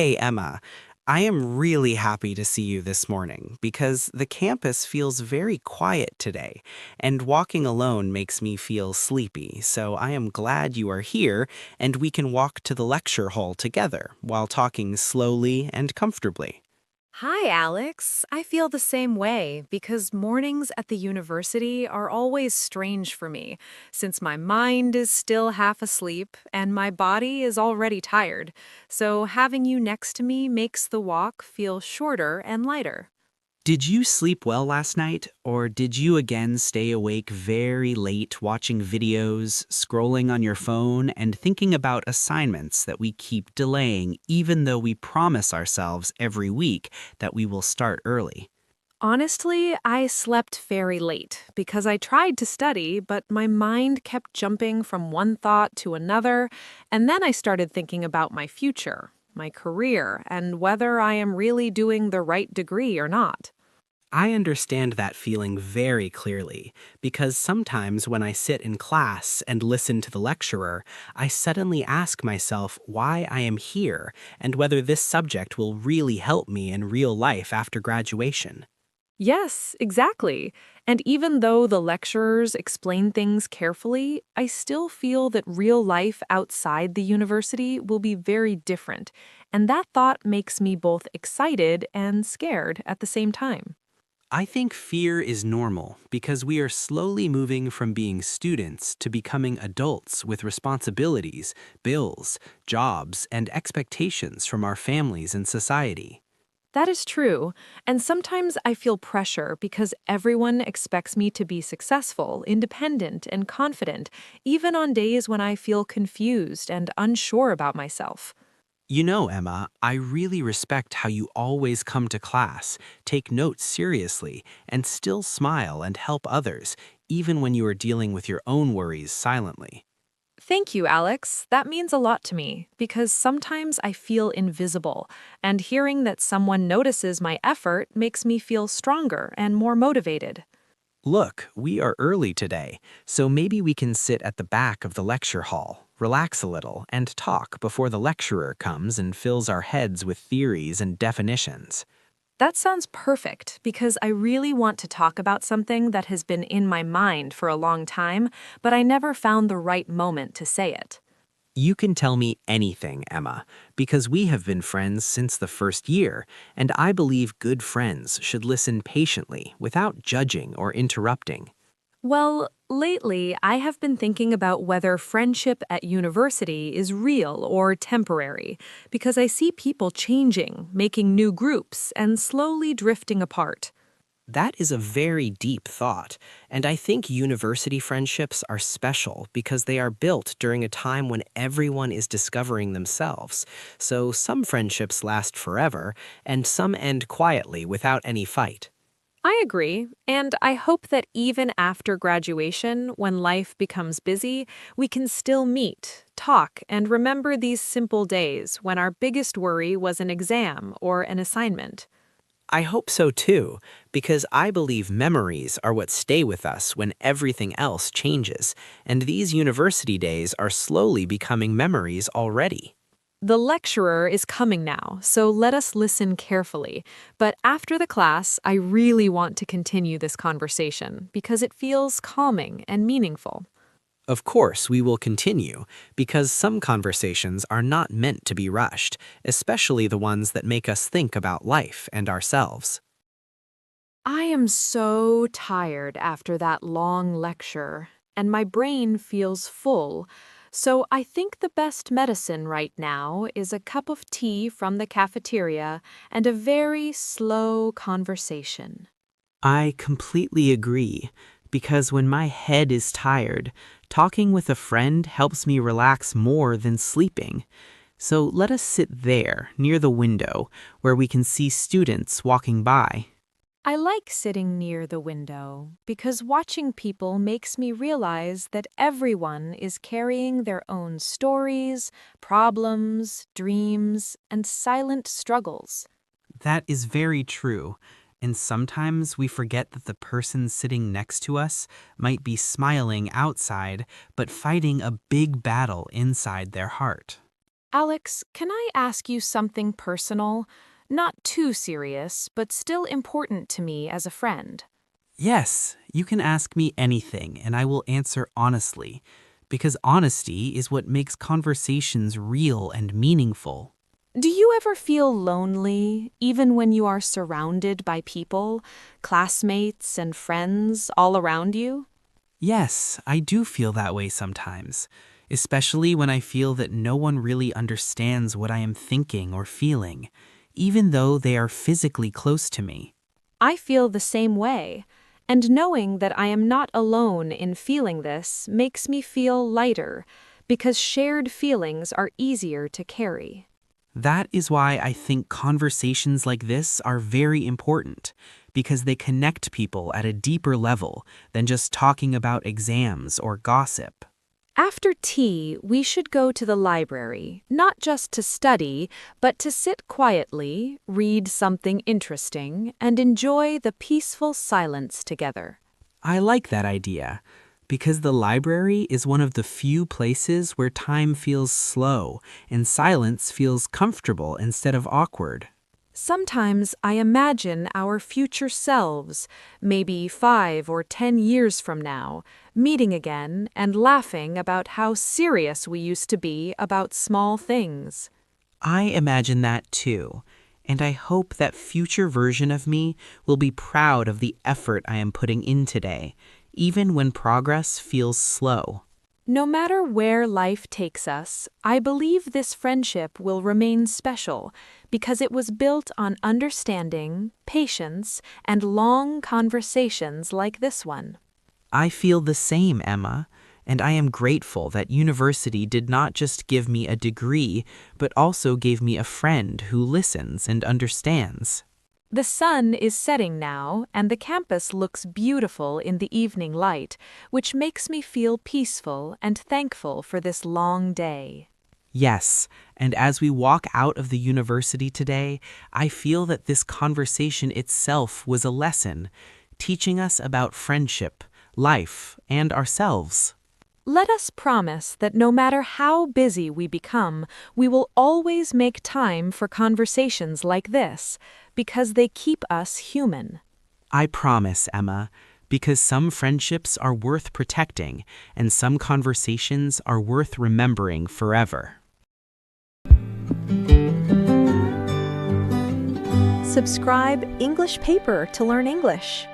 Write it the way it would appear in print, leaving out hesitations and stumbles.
Hey, Emma. I am really happy to see you this morning because the campus feels very quiet today, and walking alone makes me feel sleepy. So I am glad you are here and we can walk to the lecture hall together while talking slowly and comfortably. Hi, Alex. I feel the same way because mornings at the university are always strange for me, since my mind is still half asleep and my body is already tired. So having you next to me makes the walk feel shorter and lighter. Did you sleep well last night, or did you again stay awake very late watching videos, scrolling on your phone, and thinking about assignments that we keep delaying even though we promise ourselves every week that we will start early? Honestly, I slept very late because I tried to study, but my mind kept jumping from one thought to another, and then I started thinking about my future, my career, and whether I am really doing the right degree or not. I understand that feeling very clearly because sometimes when I sit in class and listen to the lecturer, I suddenly ask myself why I am here and whether this subject will really help me in real life after graduation. Yes, exactly. And even though the lecturers explain things carefully, I still feel that real life outside the university will be very different. And that thought makes me both excited and scared at the same time. I think fear is normal because we are slowly moving from being students to becoming adults with responsibilities, bills, jobs, and expectations from our families and society. That is true. And sometimes I feel pressure because everyone expects me to be successful, independent, and confident, even on days when I feel confused and unsure about myself. You know, Emma, I really respect how you always come to class, take notes seriously, and still smile and help others, even when you are dealing with your own worries silently. Thank you, Alex. That means a lot to me because sometimes I feel invisible, and hearing that someone notices my effort makes me feel stronger and more motivated. Look, we are early today, so maybe we can sit at the back of the lecture hall, relax a little, and talk before the lecturer comes and fills our heads with theories and definitions. That sounds perfect because I really want to talk about something that has been in my mind for a long time, but I never found the right moment to say it. You can tell me anything, Emma, because we have been friends since the first year, and I believe good friends should listen patiently without judging or interrupting. Well, lately I have been thinking about whether friendship at university is real or temporary, because I see people changing, making new groups, and slowly drifting apart. That is a very deep thought, and I think university friendships are special because they are built during a time when everyone is discovering themselves. So some friendships last forever, and some end quietly without any fight. I agree, and I hope that even after graduation, when life becomes busy, we can still meet, talk, and remember these simple days when our biggest worry was an exam or an assignment. I hope so too, because I believe memories are what stay with us when everything else changes, and these university days are slowly becoming memories already. The lecturer is coming now, so let us listen carefully. But after the class, I really want to continue this conversation because it feels calming and meaningful. Of course, we will continue, because some conversations are not meant to be rushed, especially the ones that make us think about life and ourselves. I am so tired after that long lecture, and my brain feels full. So I think the best medicine right now is a cup of tea from the cafeteria and a very slow conversation. I completely agree, because when my head is tired, talking with a friend helps me relax more than sleeping. So let us sit there, near the window, where we can see students walking by. I like sitting near the window because watching people makes me realize that everyone is carrying their own stories, problems, dreams, and silent struggles. That is very true. And sometimes we forget that the person sitting next to us might be smiling outside, but fighting a big battle inside their heart. Alex, can I ask you something personal? Not too serious, but still important to me as a friend. Yes, you can ask me anything and I will answer honestly, because honesty is what makes conversations real and meaningful. Do you ever feel lonely, even when you are surrounded by people, classmates and friends all around you? Yes, I do feel that way sometimes, especially when I feel that no one really understands what I am thinking or feeling, even though they are physically close to me. I feel the same way, and knowing that I am not alone in feeling this makes me feel lighter, because shared feelings are easier to carry. That is why I think conversations like this are very important, because they connect people at a deeper level than just talking about exams or gossip. After tea, we should go to the library, not just to study, but to sit quietly, read something interesting, and enjoy the peaceful silence together. I like that idea, because the library is one of the few places where time feels slow and silence feels comfortable instead of awkward. Sometimes I imagine our future selves, maybe 5 or 10 years from now, meeting again and laughing about how serious we used to be about small things. I imagine that too, and I hope that future version of me will be proud of the effort I am putting in today, even when progress feels slow. No matter where life takes us, I believe this friendship will remain special because it was built on understanding, patience, and long conversations like this one. I feel the same, Emma, and I am grateful that university did not just give me a degree, but also gave me a friend who listens and understands. The sun is setting now, and the campus looks beautiful in the evening light, which makes me feel peaceful and thankful for this long day. Yes, and as we walk out of the university today, I feel that this conversation itself was a lesson, teaching us about friendship, life, and ourselves. Let us promise that no matter how busy we become, we will always make time for conversations like this, because they keep us human. I promise, Emma, because some friendships are worth protecting and some conversations are worth remembering forever. Subscribe English Paper to learn English.